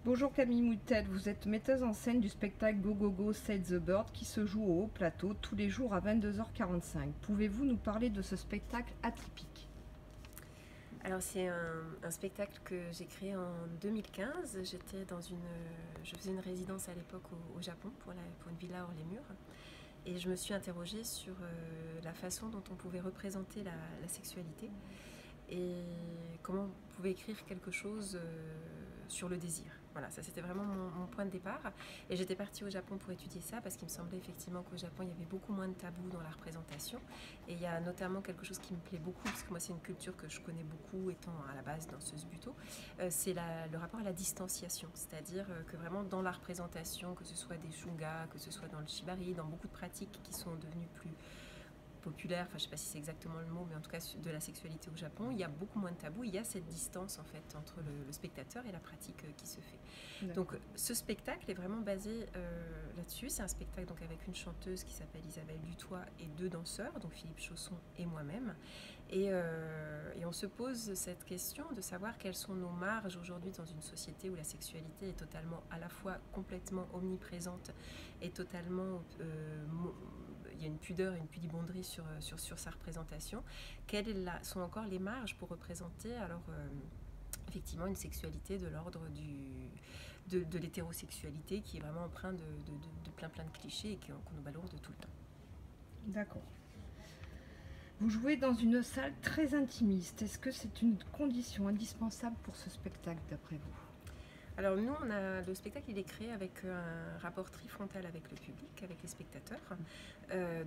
Bonjour Camille Moutet, vous êtes metteuse en scène du spectacle Go Go Go Save the Bird qui se joue au Haut Plateau tous les jours à 22h45. Pouvez-vous nous parler de ce spectacle atypique? Alors c'est un spectacle que j'ai créé en 2015. Je faisais une résidence à l'époque au Japon pour une villa hors les murs. Et je me suis interrogée sur la façon dont on pouvait représenter la sexualité et comment on pouvait écrire quelque chose sur le désir. Voilà, ça c'était vraiment mon point de départ. Et j'étais partie au Japon pour étudier ça parce qu'il me semblait effectivement qu'au Japon il y avait beaucoup moins de tabous dans la représentation. Et il y a notamment quelque chose qui me plaît beaucoup, parce que moi c'est une culture que je connais beaucoup étant à la base danseuse buto, c'est le rapport à la distanciation. C'est-à-dire que vraiment dans la représentation, que ce soit des shunga, que ce soit dans le shibari, dans beaucoup de pratiques qui sont devenues plus populaire, enfin je ne sais pas si c'est exactement le mot, mais en tout cas de la sexualité au Japon, il y a beaucoup moins de tabous, il y a cette distance en fait entre le spectateur et la pratique qui se fait. Donc ce spectacle est vraiment basé là-dessus. C'est un spectacle donc avec une chanteuse qui s'appelle Isabelle Dutoit et deux danseurs, donc Philippe Chausson et moi-même. Et on se pose cette question de savoir quelles sont nos marges aujourd'hui dans une société où la sexualité est totalement, à la fois complètement omniprésente et totalement il y a une pudeur et une pudibonderie sur sa représentation. Quelles sont encore les marges pour représenter alors effectivement une sexualité de l'ordre de l'hétérosexualité qui est vraiment empreinte de plein de clichés et qu'on nous balourde tout le temps. D'accord. Vous jouez dans une salle très intimiste. Est-ce que c'est une condition indispensable pour ce spectacle d'après vous? Alors nous, le spectacle il est créé avec un rapport trifrontal avec le public, avec les spectateurs.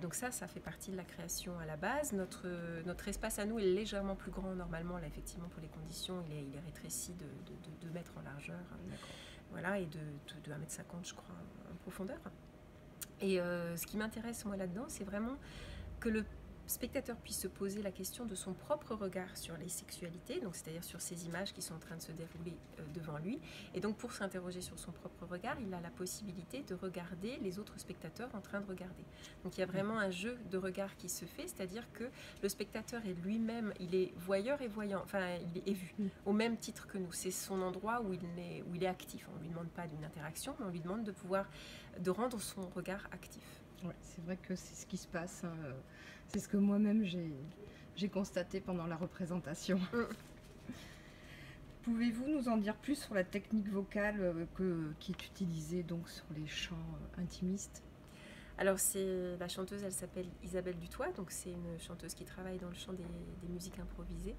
Donc ça fait partie de la création à la base. Notre espace à nous est légèrement plus grand normalement. Là, effectivement, pour les conditions, il est rétréci de 2 mètres en largeur. Voilà, et de 1,50 m, je crois, en profondeur. Et ce qui m'intéresse, moi, là-dedans, c'est vraiment que le spectateur puisse se poser la question de son propre regard sur les sexualités, donc c'est-à-dire sur ces images qui sont en train de se dérouler devant lui. Et donc pour s'interroger sur son propre regard, il a la possibilité de regarder les autres spectateurs en train de regarder. Donc il y a vraiment un jeu de regard qui se fait, c'est-à-dire que le spectateur est lui-même, il est voyeur et voyant, enfin il est vu, au même titre que nous. C'est son endroit où il est actif. On ne lui demande pas d'une interaction, mais on lui demande de rendre son regard actif. Ouais, c'est vrai que c'est ce qui se passe. C'est ce que moi-même j'ai constaté pendant la représentation. Pouvez-vous nous en dire plus sur la technique vocale qui est utilisée donc sur les chants intimistes? Alors la chanteuse, elle s'appelle Isabelle Dutoit, donc c'est une chanteuse qui travaille dans le chant des musiques improvisées.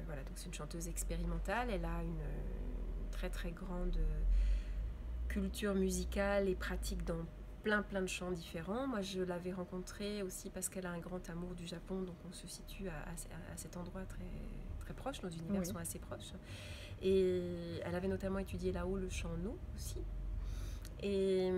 Voilà, donc c'est une chanteuse expérimentale. Elle a une très très grande culture musicale et pratique dans plein de chants différents. Moi, je l'avais rencontrée aussi parce qu'elle a un grand amour du Japon, donc on se situe à cet endroit très proche, nos univers sont assez proches. Et elle avait notamment étudié là-haut le chant no aussi. Et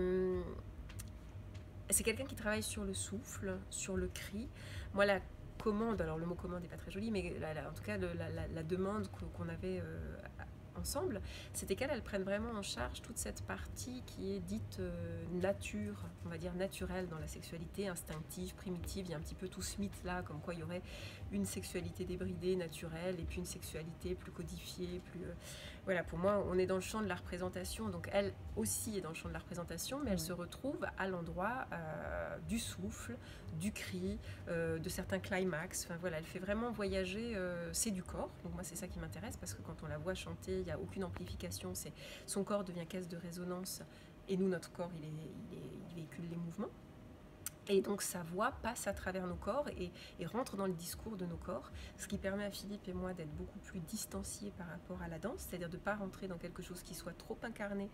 c'est quelqu'un qui travaille sur le souffle, sur le cri. Moi, la commande, alors le mot commande n'est pas très joli, mais en tout cas la demande qu'on avait ensemble, c'était qu'elle prenne vraiment en charge toute cette partie qui est dite nature, on va dire naturelle dans la sexualité, instinctive, primitive. Il y a un petit peu tout ce mythe là, comme quoi il y aurait une sexualité débridée, naturelle, et puis une sexualité plus codifiée, plus... Voilà, pour moi, on est dans le champ de la représentation, donc elle aussi est dans le champ de la représentation, mais elle se retrouve à l'endroit du souffle, du cri, de certains climax. Enfin voilà, elle fait vraiment voyager, c'est du corps, donc moi c'est ça qui m'intéresse, parce que quand on la voit chanter, il n'y a aucune amplification, son corps devient caisse de résonance, et nous, notre corps, il véhicule les mouvements. Et donc sa voix passe à travers nos corps et rentre dans le discours de nos corps, ce qui permet à Philippe et moi d'être beaucoup plus distanciés par rapport à la danse, c'est-à-dire de ne pas rentrer dans quelque chose qui soit trop incarné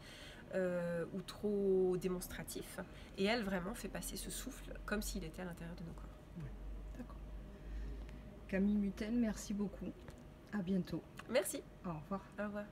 ou trop démonstratif. Et elle vraiment fait passer ce souffle comme s'il était à l'intérieur de nos corps. D'accord. Camille Moutet, merci beaucoup. À bientôt. Merci. Au revoir. Au revoir.